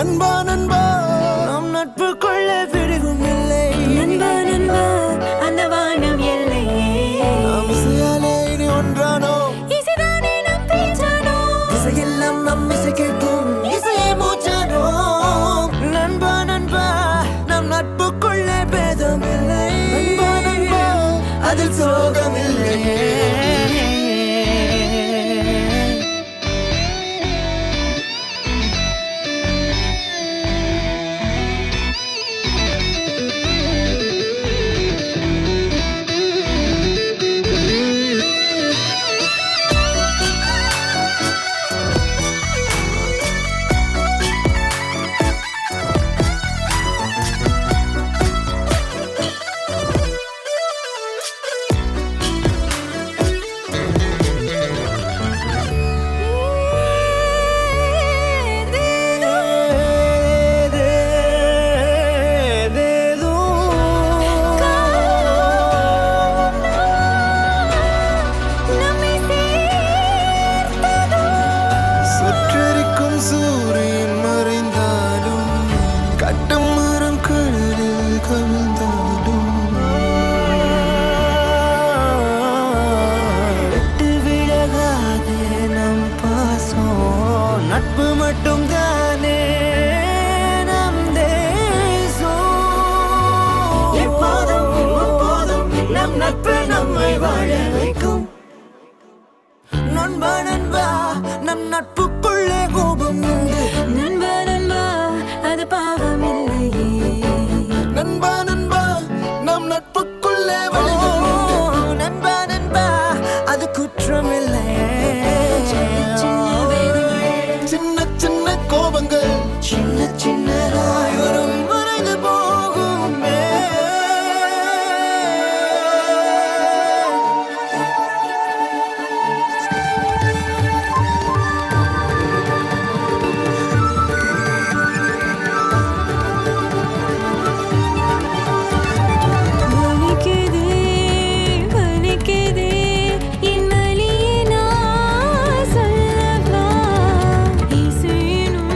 நண்பா நண்பா நம் நட்பு கொள்ள விடுவும் இல்லை. நண்பா நண்பா அந்த வானம் எல்லையே. நாம் இசையாலே இனி ஒன்றானோ, இசைதானே நம் பேச்சானோ. இசையெல்லாம் நம் இசை கேட்கும் இசையே மூச்சானோ. நண்பா நண்பா நம் நட்பு கொள்ள பேதம் இல்லை. நண்பா நண்பா அதில் சோகம் இல்லையே. சூரியன் மறைந்தாலும் கட்டம் மரம் கடலில் கவிழ்ந்தாலும் விட்டு விலகாதே நம் பாசம். நட்பு மட்டும் தானே நம் தேசம். எப்போதும் எப்போதும் நம் நட்பு நம்மை வாழ வைக்கும். நண்பா நண்பா நம் நட்புக்குள்ளே கோபம் உண்டு. நண்பா நண்பா அது பாவம் இல்லையே. நண்பா நண்பா நம் நட்புக்குள்ளே வலிகள் உண்டு. நண்பா நண்பா அது குற்றம் இல்லையே. சின்ன வேதங்கள், சின்ன சின்ன கோபங்கள் சின்ன சின்னதாய் வரும் மறைந்து போகுமே. வலிக்குதே வலிக்குதே என் வலியை நான் சொல்லவா. இசையினும்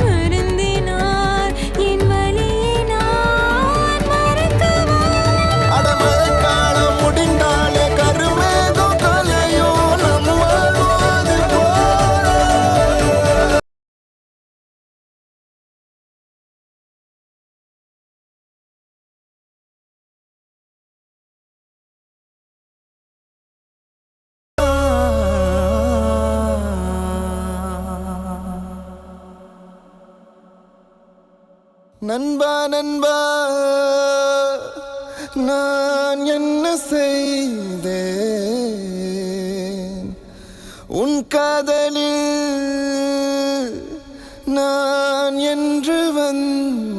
மருந்தினால் என் வலியை நான் மறக்கவா. அடமழைக்காலம் முடிந்தாலே கருமேகம் கலையும் நம் வாழ்வது போல. நண்பா நண்பா நான் என்ன செய்தேன் உன் காதலில் நான் என்று வந்தேன்.